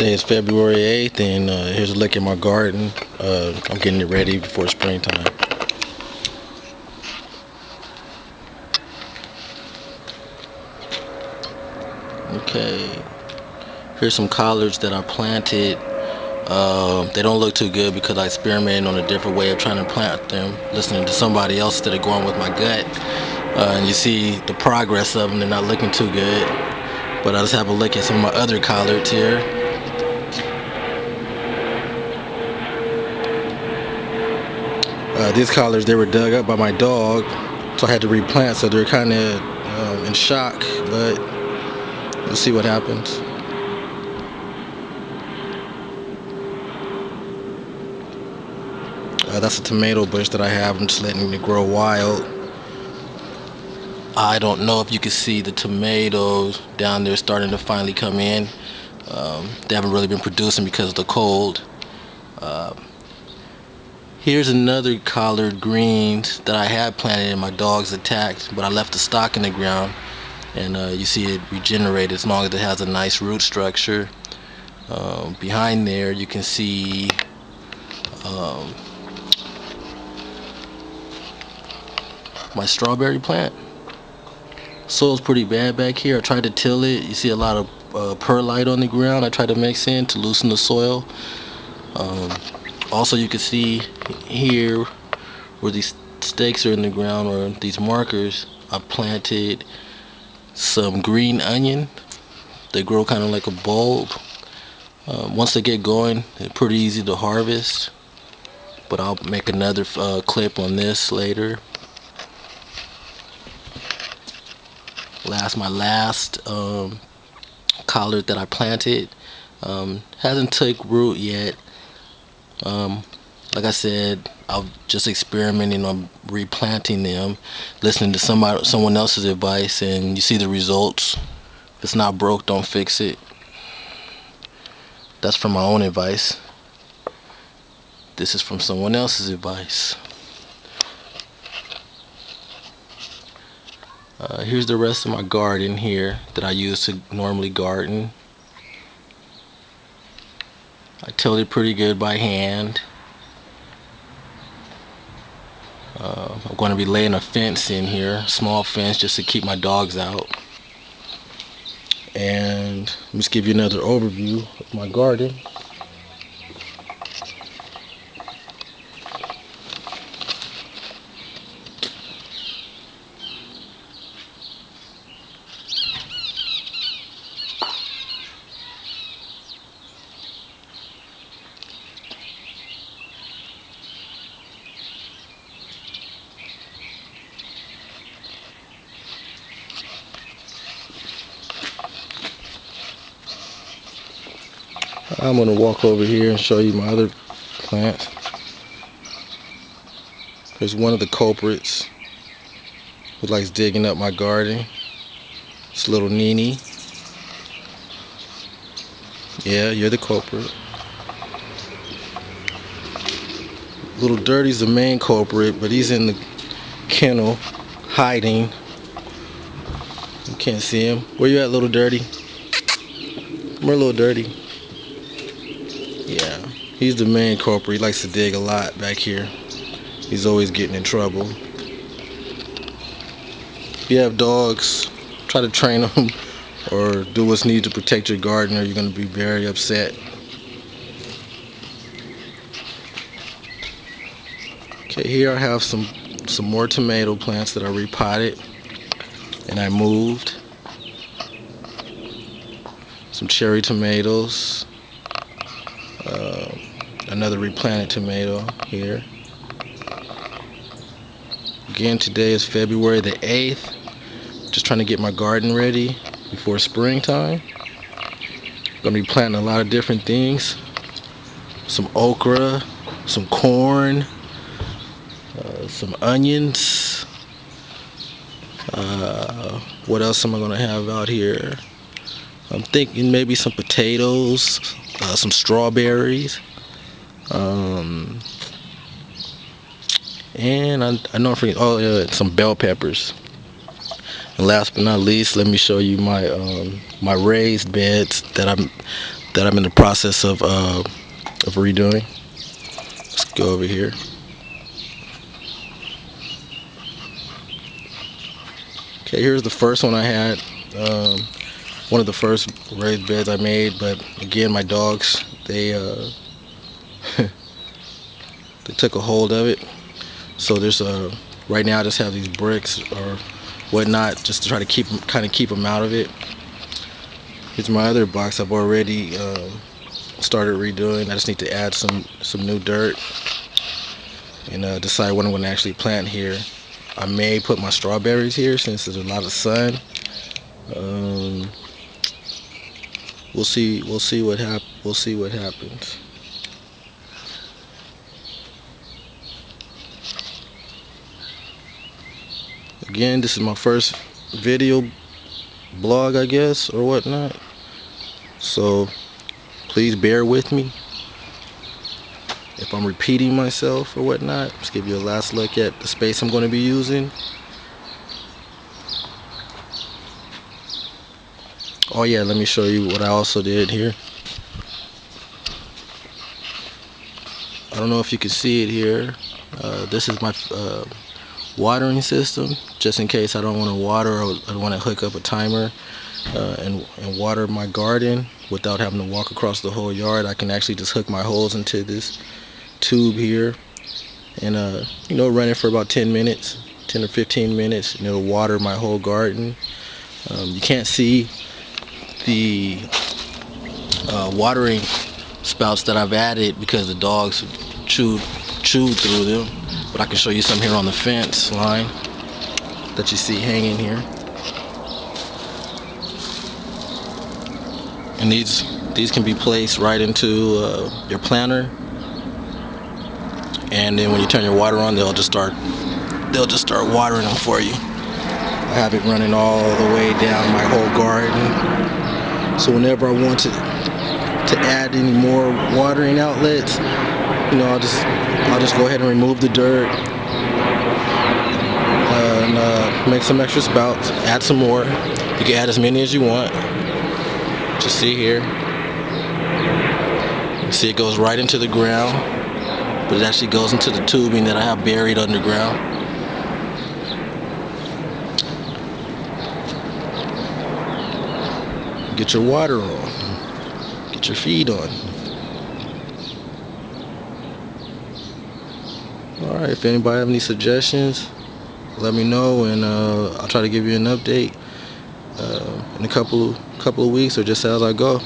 Today is February 8th, and here's a look at my garden. I'm getting it ready before springtime. Okay, here's some collards that I planted. They don't look too good because I experimented on a different way of trying to plant them, listening to somebody else instead of going with my gut. And you see the progress of them, they're not looking too good. But I'll just have a look at some of my other collards here. These collards, they were dug up by my dog, so I had to replant, so they're kind of in shock, but we'll see what happens. That's a tomato bush that I have. I'm just letting it grow wild. I don't know if you can see the tomatoes down there starting to finally come in. They haven't really been producing because of the cold. Here's another collard greens that I had planted and my dogs attacked, but I left the stock in the ground, and you see it regenerated as long as it has a nice root structure. Behind there you can see my strawberry plant. Soil's pretty bad back here. I tried to till it. You see a lot of perlite on the ground. I tried to mix in to loosen the soil. Also, you can see here where these stakes are in the ground, or these markers, I've planted some green onion. They grow kind of like a bulb. Once they get going, they're pretty easy to harvest, but I'll make another clip on this later. My last collard that I planted hasn't took root yet. Like I said, I'm just experimenting on replanting them, listening to someone else's advice, and you see the results. If it's not broke, don't fix it. That's from my own advice. This is from someone else's advice. Here's the rest of my garden here that I use to normally garden. I tilled it pretty good by hand. I'm going to be laying a fence in here, small fence, just to keep my dogs out. And let me just give you another overview of my garden. I'm going to walk over here and show you my other plants. There's one of the culprits who likes digging up my garden. It's little Nini. Yeah, you're the culprit. Little Dirty's the main culprit, but he's in the kennel hiding. You can't see him. Where you at, Little Dirty? Come here, Little Dirty. Yeah, he's the main culprit. He likes to dig a lot back here. He's always getting in trouble. If you have dogs, try to train them or do what's needed to protect your garden, or you're going to be very upset. Okay, here I have some more tomato plants that I repotted and I moved. Some cherry tomatoes. Another replanted tomato here. Again, today is February the 8th. Just trying to get my garden ready before springtime. Gonna be planting a lot of different things. Some okra, some corn, some onions. What else am I gonna have out here? I'm thinking maybe some potatoes, some strawberries, and I know I'm forgetting. Oh, some bell peppers. And last but not least, let me show you my my raised beds that I'm in the process of redoing. Let's go over here. Okay, here's the first one I had. One of the first raised beds I made, but again, my dogs, they they took a hold of it. So there's right now I just have these bricks or whatnot just to try to kind of keep them out of it. Here's my other box I've already started redoing. I just need to add some new dirt and decide what I'm going to actually plant here. I may put my strawberries here since there's a lot of sun. We'll see what happens. Again, this is my first video blog, I guess, or whatnot. So please bear with me if I'm repeating myself or whatnot. Just give you a last look at the space I'm going to be using. Oh yeah, let me show you what I also did here. I don't know if you can see it here. This is my watering system, just in case I don't want to water or I want to hook up a timer and water my garden without having to walk across the whole yard. I can actually just hook my hose into this tube here and you know, run it for about 10 or 15 minutes, and it'll water my whole garden. You can't see the watering spouts that I've added because the dogs chewed through them, but I can show you some here on the fence line that you see hanging here. And these can be placed right into your planter, and then when you turn your water on, they'll just start watering them for you. I have it running all the way down my whole garden, so whenever I want to add any more watering outlets, you know, I'll just go ahead and remove the dirt and make some extra spouts, add some more. You can add as many as you want. Just see here, you see it goes right into the ground, but it actually goes into the tubing that I have buried underground. Get your water on, get your feed on. Alright, if anybody have any suggestions, let me know, and I'll try to give you an update in a couple of weeks, or just as I go.